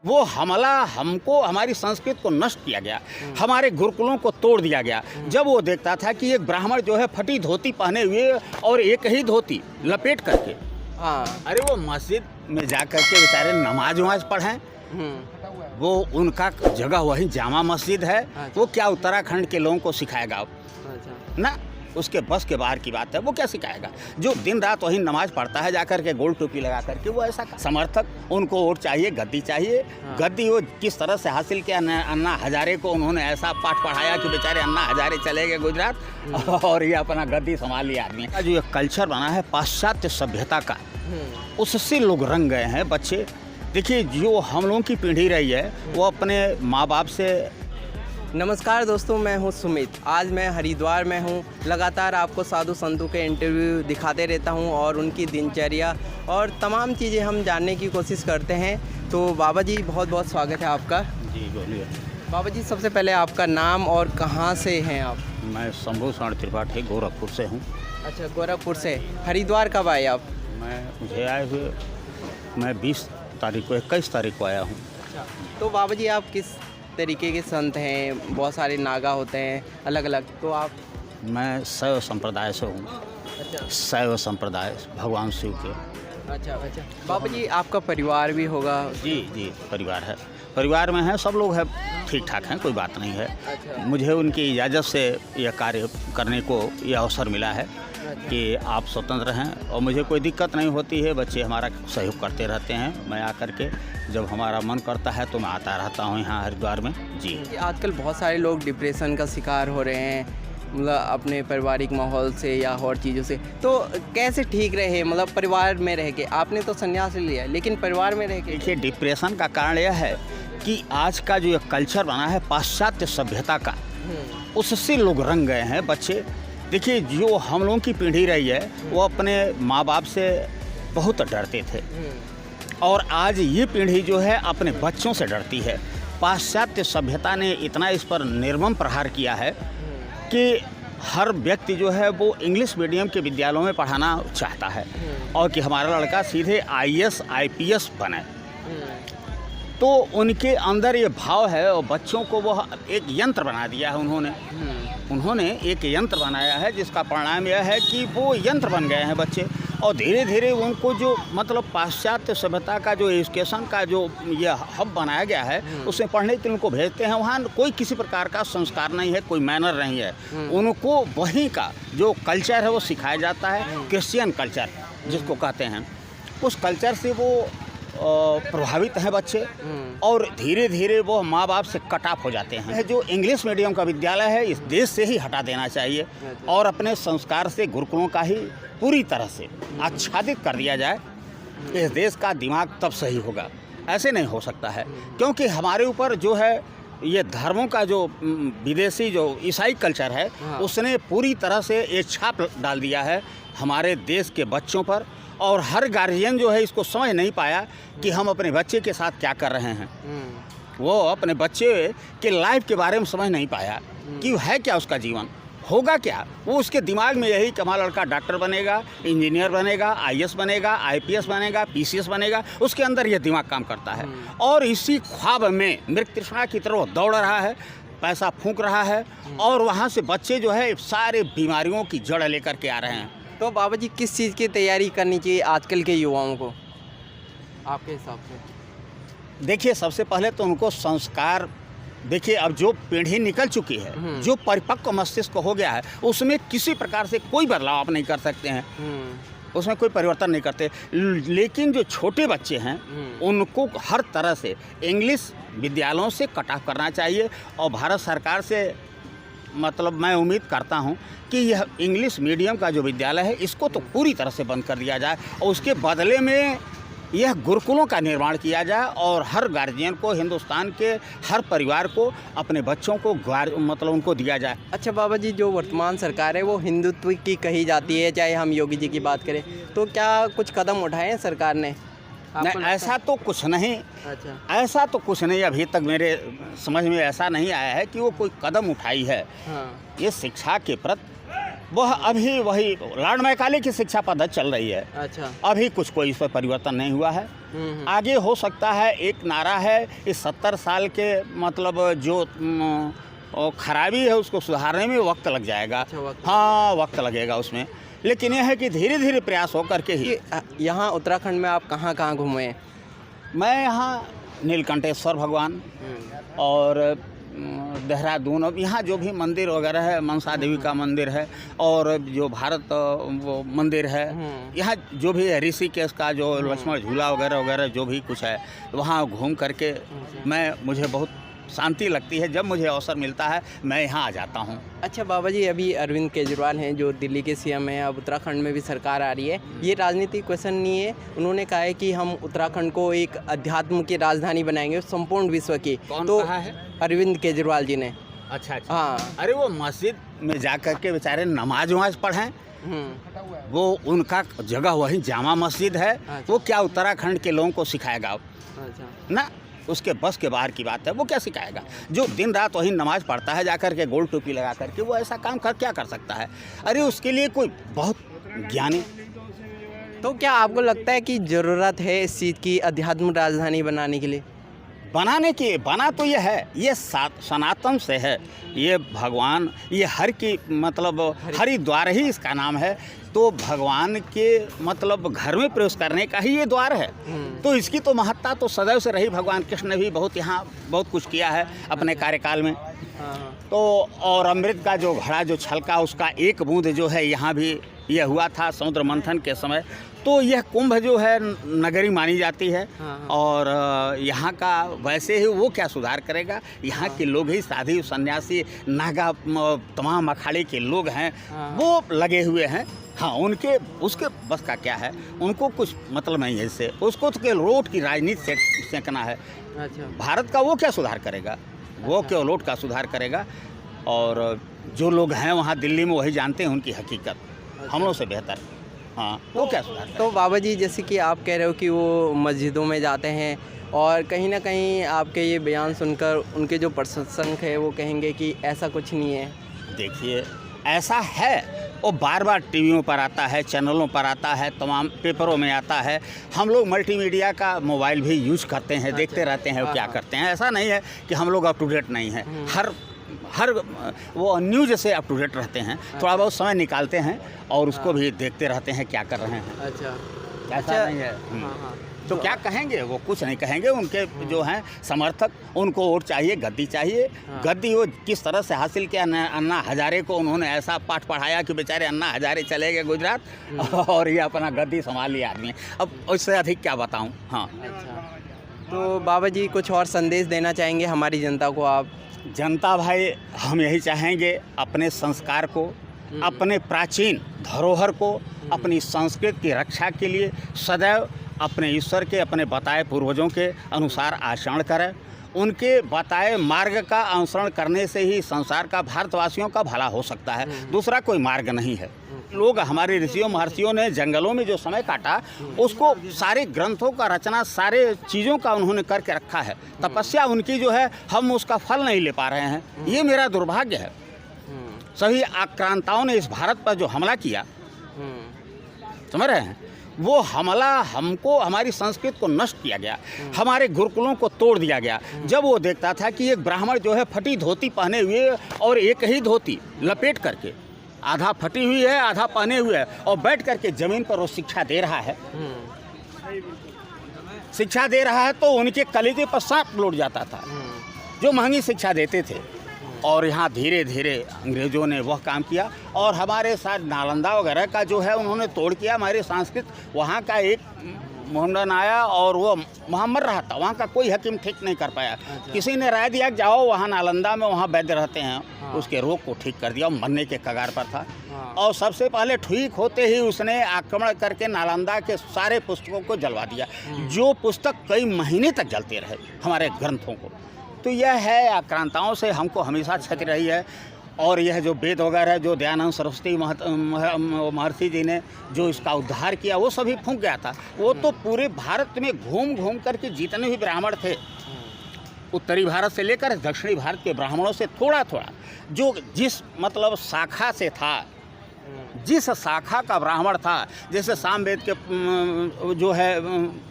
वो हमला हमको हमारी संस्कृति को नष्ट किया गया, हमारे गुरुकुलों को तोड़ दिया गया। जब वो देखता था कि एक ब्राह्मण जो है फटी धोती पहने हुए और एक ही धोती लपेट करके, हाँ। अरे वो मस्जिद में जा करके बेचारे नमाज वमाज पढ़ें, वो उनका जगह वही जामा मस्जिद है। वो क्या उत्तराखंड के लोगों को सिखाएगा अच्छा। ना, उसके बस के बाहर की बात है। वो क्या सिखाएगा जो दिन रात वही नमाज पढ़ता है जाकर के गोल टोपी लगा करके? वो ऐसा समर्थक, उनको वोट चाहिए, गद्दी चाहिए। गद्दी वो किस तरह से हासिल किया? अन्ना हजारे को उन्होंने ऐसा पाठ पढ़ाया कि बेचारे अन्ना हजारे चले गए गुजरात और ये अपना गद्दी संभाल लिया आदमी। जो ये कल्चर बना है पाश्चात्य सभ्यता का, उससे लोग रंग गए हैं बच्चे। देखिए जो हम लोगों की पीढ़ी रही है वो अपने माँ बाप से। नमस्कार दोस्तों, मैं हूं सुमित। आज मैं हरिद्वार में हूं। लगातार आपको साधु संतों के इंटरव्यू दिखाते रहता हूं और उनकी दिनचर्या और तमाम चीज़ें हम जानने की कोशिश करते हैं। तो बाबा जी बहुत बहुत स्वागत है आपका। जी बोलिए। बाबा जी सबसे पहले आपका नाम और कहाँ से हैं आप? मैं शंभू शरण त्रिपाठी गोरखपुर से हूँ। अच्छा, गोरखपुर से। हरिद्वार कब आए आप? मुझे आए हुए मैं 20 तारीख को 21 तारीख को आया हूँ। अच्छा, तो बाबा जी आप किस तरीके के संत हैं? बहुत सारे नागा होते हैं अलग अलग, तो आप? मैं शैव संप्रदाय से हूँ। अच्छा। शैव संप्रदाय भगवान शिव के। अच्छा अच्छा। बाबा जी आपका परिवार भी होगा? जी परिवार है, परिवार में है, सब लोग हैं, ठीक ठाक हैं, कोई बात नहीं है। अच्छा। मुझे उनकी इजाज़त से यह कार्य करने को यह अवसर मिला है कि आप स्वतंत्र हैं और मुझे कोई दिक्कत नहीं होती है। बच्चे हमारा सहयोग करते रहते हैं। मैं आकर के जब हमारा मन करता है तो मैं आता रहता हूँ यहाँ हरिद्वार में। जी आजकल बहुत सारे लोग डिप्रेशन का शिकार हो रहे हैं, मतलब अपने पारिवारिक माहौल से या और चीज़ों से। तो कैसे ठीक रहे, मतलब परिवार में रह के? आपने तो संन्यास लिया लेकिन परिवार में रह के? देखिए डिप्रेशन का कारण यह है कि आज का जो ये कल्चर बना है पाश्चात्य सभ्यता का, उससे लोग रंग गए हैं बच्चे। देखिए जो हम लोगों की पीढ़ी रही है वो अपने माँ बाप से बहुत डरते थे और आज ये पीढ़ी जो है अपने बच्चों से डरती है। पाश्चात्य सभ्यता ने इतना इस पर निर्मम प्रहार किया है कि हर व्यक्ति जो है वो इंग्लिश मीडियम के विद्यालयों में पढ़ाना चाहता है और कि हमारा लड़का सीधे IAS IPS बने। तो उनके अंदर ये भाव है और बच्चों को वो एक यंत्र बना दिया है उन्होंने एक यंत्र बनाया है जिसका परिणाम यह है कि वो यंत्र बन गए हैं बच्चे। और धीरे धीरे उनको जो मतलब पाश्चात्य सभ्यता का जो एजुकेशन का जो ये हब बनाया गया है उसमें पढ़ने के लिए उनको भेजते हैं। वहाँ कोई किसी प्रकार का संस्कार नहीं है, कोई मैनर नहीं है। उनको वहीं का जो कल्चर है वो सिखाया जाता है, क्रिश्चियन कल्चर जिसको कहते हैं। उस कल्चर से वो प्रभावित हैं बच्चे और धीरे धीरे वो माँ बाप से कट ऑफ हो जाते हैं। जो इंग्लिश मीडियम का विद्यालय है इस देश से ही हटा देना चाहिए और अपने संस्कार से गुरुकुलों का ही पूरी तरह से आच्छादित कर दिया जाए। इस देश का दिमाग तब सही होगा, ऐसे नहीं हो सकता है क्योंकि हमारे ऊपर जो है ये धर्मों का जो विदेशी जो ईसाई कल्चर है उसने पूरी तरह से एक छाप डाल दिया है हमारे देश के बच्चों पर। और हर गार्जियन जो है इसको समझ नहीं पाया कि हम अपने बच्चे के साथ क्या कर रहे हैं। वो अपने बच्चे के लाइफ के बारे में समझ नहीं पाया कि है क्या उसका जीवन, होगा क्या। वो उसके दिमाग में यही कि हमारा लड़का डॉक्टर बनेगा, इंजीनियर बनेगा, IAS बनेगा, IPS बनेगा, PCS बनेगा। उसके अंदर यह दिमाग काम करता है और इसी ख्वाब में मृग तृष्णा की तरफ दौड़ रहा है, पैसा फूंक रहा है और वहाँ से बच्चे जो है सारे बीमारियों की जड़ लेकर के आ रहे हैं। तो बाबा जी किस चीज़ की तैयारी करनी चाहिए आजकल के युवाओं को आपके हिसाब से? देखिए सबसे पहले तो उनको संस्कार, देखिए अब जो पीढ़ी निकल चुकी है, जो परिपक्व मस्तिष्क हो गया है, उसमें किसी प्रकार से कोई बदलाव आप नहीं कर सकते हैं, उसमें कोई परिवर्तन नहीं करते। लेकिन जो छोटे बच्चे हैं उनको हर तरह से इंग्लिश विद्यालयों से कट ऑफ करना चाहिए और भारत सरकार से मतलब मैं उम्मीद करता हूं कि यह इंग्लिश मीडियम का जो विद्यालय है इसको तो पूरी तरह से बंद कर दिया जाए और उसके बदले में यह गुरुकुलों का निर्माण किया जाए और हर गार्जियन को, हिंदुस्तान के हर परिवार को अपने बच्चों को मतलब उनको दिया जाए। अच्छा बाबा जी, जो वर्तमान सरकार है वो हिंदुत्व की कही जाती है, चाहे हम योगी जी की बात करें, तो क्या कुछ कदम उठाए हैं सरकार ने? नहीं, ऐसा तो कुछ नहीं। अच्छा, ऐसा तो कुछ नहीं, अभी तक मेरे समझ में ऐसा नहीं आया है कि वो कोई कदम उठाई है। हाँ। ये शिक्षा के प्रति वह अभी वही लॉर्ड मैकाले की शिक्षा पद्धति चल रही है। अच्छा। अभी कुछ कोई इस पर परिवर्तन नहीं हुआ है। आगे हो सकता है। एक नारा है इस 70 साल के मतलब जो और खराबी है उसको सुधारने में वक्त लग जाएगा। अच्छा, वक्त हाँ, वक्त लगेगा उसमें, लेकिन यह है कि धीरे धीरे प्रयास हो करके ही। यहाँ उत्तराखंड में आप कहाँ कहाँ घूमे? मैं यहाँ नीलकंठेश्वर भगवान और देहरादून, अब यहाँ जो भी मंदिर वगैरह है, मनसा देवी का मंदिर है और जो भारत वो मंदिर है, यहाँ जो भी है ऋषिकेश का जो लक्ष्मण झूला वगैरह वगैरह जो भी कुछ है, वहाँ घूम करके मुझे बहुत शांति लगती है। जब मुझे अवसर मिलता है मैं यहाँ आ जाता हूँ। अच्छा बाबा जी, अभी अरविंद केजरीवाल हैं जो दिल्ली के सीएम हैं, अब उत्तराखंड में भी सरकार आ रही है। ये राजनीतिक क्वेश्चन नहीं है, उन्होंने कहा है कि हम उत्तराखंड को एक अध्यात्म की राजधानी बनाएंगे संपूर्ण विश्व की। कौन तो कहा है? अरविंद केजरीवाल जी ने। अच्छा। हाँ। अरे वो मस्जिद में जा कर के बेचारे नमाज वमाज पढ़ें, वो उनका जगह वही जामा मस्जिद है। अच्छा। वो क्या उत्तराखंड के लोगों को सिखाएगा? अच्छा। ना, उसके बस के बाहर की बात है। वो क्या सिखाएगा? जो दिन रात वही नमाज पढ़ता है जाकर के गोल टोपी लगा करके, वो ऐसा काम क्या कर सकता है? अरे उसके लिए कोई बहुत ज्ञानी। तो क्या आपको लगता है कि ज़रूरत है इस चीज़ की अध्यात्म राजधानी बनाने के लिए? बना तो ये है, ये सनातन से है, ये भगवान, ये हर की मतलब हरिद्वार ही इसका नाम है। तो भगवान के मतलब घर में प्रवेश करने का ही ये द्वार है। तो इसकी तो महत्ता तो सदैव से रही। भगवान कृष्ण ने भी यहाँ बहुत कुछ किया है अपने कार्यकाल में। तो और अमृत का जो घड़ा जो छलका, उसका एक बूंद जो है यहाँ भी यह हुआ था समुद्र मंथन के समय। तो यह कुंभ जो है नगरी मानी जाती है। और यहाँ का वैसे ही वो क्या सुधार करेगा? यहाँ के लोग ही साधु सन्यासी नागा तमाम अखाड़े के लोग हैं, वो लगे हुए हैं। हाँ, उनके उसके बस का क्या है? उनको कुछ मतलब नहीं है इससे। उसको तो केवल वोट की राजनीति सेंकना है। अच्छा। भारत का वो क्या सुधार करेगा? वो केवल वोट का सुधार करेगा। और जो लोग हैं वहाँ दिल्ली में वही जानते हैं उनकी हकीकत, हम लोग से बेहतर। हाँ, वो क्या सुधार करेगा? तो बाबा जी, जैसे कि आप कह रहे हो कि वो मस्जिदों में जाते हैं और कहीं ना कहीं आपके ये बयान सुनकर उनके जो प्रशंसक है वो कहेंगे कि ऐसा कुछ नहीं है। देखिए, ऐसा है, वो बार बार टीवियों पर आता है, चैनलों पर आता है, तमाम पेपरों में आता है। हम लोग मल्टीमीडिया का मोबाइल भी यूज करते हैं, देखते रहते हैं वो क्या करते हैं। ऐसा नहीं है कि हम लोग अप टू डेट नहीं हैं। हर वो न्यूज़ से अप टू डेट रहते हैं। थोड़ा बहुत समय निकालते हैं और उसको भी देखते रहते हैं क्या कर रहे हैं। अच्छा। ऐसा नहीं है। तो क्या कहेंगे? वो कुछ नहीं कहेंगे। उनके जो हैं समर्थक, उनको वोट चाहिए, गद्दी चाहिए। गद्दी वो किस तरह से हासिल किया? अन्ना हजारे को उन्होंने ऐसा पाठ पढ़ाया कि बेचारे अन्ना हजारे चले गए गुजरात और ये अपना गद्दी संभाल लिया आदमी। अब उससे अधिक क्या बताऊं? हाँ। अच्छा। तो बाबा जी, कुछ और संदेश देना चाहेंगे हमारी जनता को आप? जनता भाई, हम यही चाहेंगे, अपने संस्कार को, अपने प्राचीन धरोहर को, अपनी संस्कृति की रक्षा के लिए सदैव अपने ईश्वर के, अपने बताए पूर्वजों के अनुसार आचरण करें। उनके बताए मार्ग का अनुसरण करने से ही संसार का, भारतवासियों का भला हो सकता है। दूसरा कोई मार्ग नहीं है। लोग, हमारे ऋषियों महर्षियों ने जंगलों में जो समय काटा, उसको सारे ग्रंथों का रचना, सारे चीज़ों का उन्होंने करके रखा है। तपस्या उनकी जो है, हम उसका फल नहीं ले पा रहे हैं। ये मेरा दुर्भाग्य है। सभी आक्रांताओं ने इस भारत पर जो हमला किया, समझ रहे हैं, वो हमला हमको, हमारी संस्कृति को नष्ट किया गया, हमारे गुरुकुलों को तोड़ दिया गया। जब वो देखता था कि एक ब्राह्मण जो है फटी धोती पहने हुए और एक ही धोती लपेट करके, आधा फटी हुई है आधा पहने हुए है, और बैठ करके ज़मीन पर वो शिक्षा दे रहा है, शिक्षा दे रहा है, तो उनके कलेजे पर सांप लौट जाता था जो महंगी शिक्षा देते थे। और यहाँ धीरे धीरे अंग्रेज़ों ने वह काम किया और हमारे साथ नालंदा वगैरह का जो है उन्होंने तोड़ किया। हमारे संस्कृत, वहाँ का एक मोहम्मदन आया और वो मोहम्मद रहा था, वहाँ का कोई हकीम ठीक नहीं कर पाया। किसी ने राय दिया कि जाओ वहाँ नालंदा में, वहाँ वैद्य रहते हैं, उसके रोग को ठीक कर दिया। मरने के कगार पर था। और सबसे पहले ठीक होते ही उसने आक्रमण करके नालंदा के सारे पुस्तकों को जलवा दिया, जो पुस्तक कई महीने तक जलते रहे हमारे ग्रंथों को। तो यह है, आक्रांताओं से हमको हमेशा क्षति रही है। और यह जो वेद वगैरह जो दयानंद सरस्वती महर्षि जी ने जो इसका उद्धार किया, वो सभी फूंक गया था। वो तो पूरे भारत में घूम घूम करके जितने भी ब्राह्मण थे, उत्तरी भारत से लेकर दक्षिणी भारत के ब्राह्मणों से थोड़ा थोड़ा जो जिस मतलब शाखा से था, जिस शाखा का ब्राह्मण था, जैसे सामवेद के जो है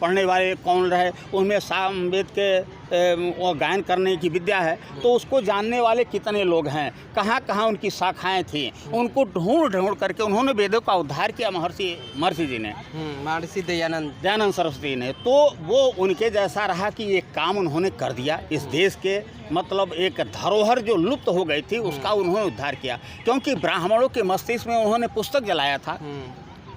पढ़ने वाले कौन रहे, उनमें सामवेद के वो गायन करने की विद्या है, तो उसको जानने वाले कितने लोग हैं, कहाँ कहाँ उनकी शाखाएं थी, उनको ढूंढ ढूंढ करके उन्होंने वेदों का उद्धार किया महर्षि जी ने, महर्षि दयानंद सरस्वती ने। तो वो उनके जैसा रहा कि ये काम उन्होंने कर दिया। इस देश के मतलब एक धरोहर जो लुप्त हो गई थी उसका उन्होंने उद्धार किया, क्योंकि ब्राह्मणों के मस्तिष्क में उन्होंने पुस्तक जलाया था।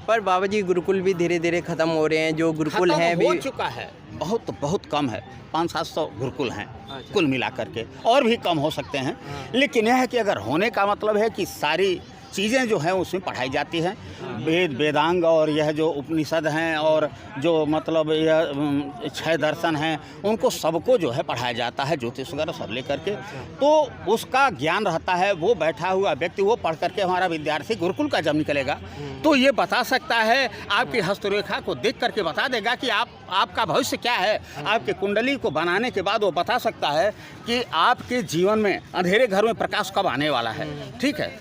पर बाबा जी गुरुकुल भी धीरे धीरे खत्म हो रहे हैं, जो गुरुकुल हैं भी हो चुका है, बहुत कम है, 500-700 गुरुकुल हैं अच्छा। कुल मिला करके, और भी कम हो सकते हैं। लेकिन यह है कि अगर होने का मतलब है कि सारी चीज़ें जो हैं उसमें पढ़ाई जाती हैं, वेद वेदांग और यह जो उपनिषद हैं और जो मतलब यह 6 दर्शन हैं, उनको सबको जो है पढ़ाया जाता है, ज्योतिष वगैरह सब लेकर के, तो उसका ज्ञान रहता है। वो बैठा हुआ व्यक्ति वो पढ़ करके हमारा विद्यार्थी गुरुकुल का जब निकलेगा तो ये बता सकता है, आपकी हस्तरेखा को देख करके बता देगा कि आपका भविष्य क्या है। आपके कुंडली को बनाने के बाद वो बता सकता है कि आपके जीवन में अंधेरे घर में प्रकाश कब आने वाला है। ठीक है,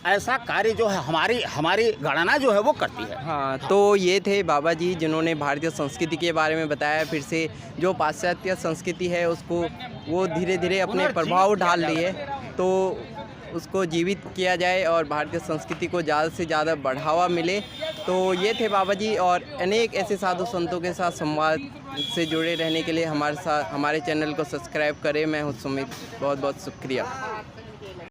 ऐसा कार्य जो है हमारी गणना जो है वो करती है। हाँ, तो ये थे बाबा जी जिन्होंने भारतीय संस्कृति के बारे में बताया, फिर से जो पाश्चात्य संस्कृति है उसको वो धीरे धीरे अपने प्रभाव डाल लिए, तो उसको जीवित किया जाए और भारतीय संस्कृति को ज़्यादा से ज़्यादा बढ़ावा मिले। तो ये थे बाबा जी, और अनेक ऐसे साधु संतों के साथ संवाद से जुड़े रहने के लिए हमारे चैनल को सब्सक्राइब करें। मैं हूँ सुमित, बहुत बहुत शुक्रिया।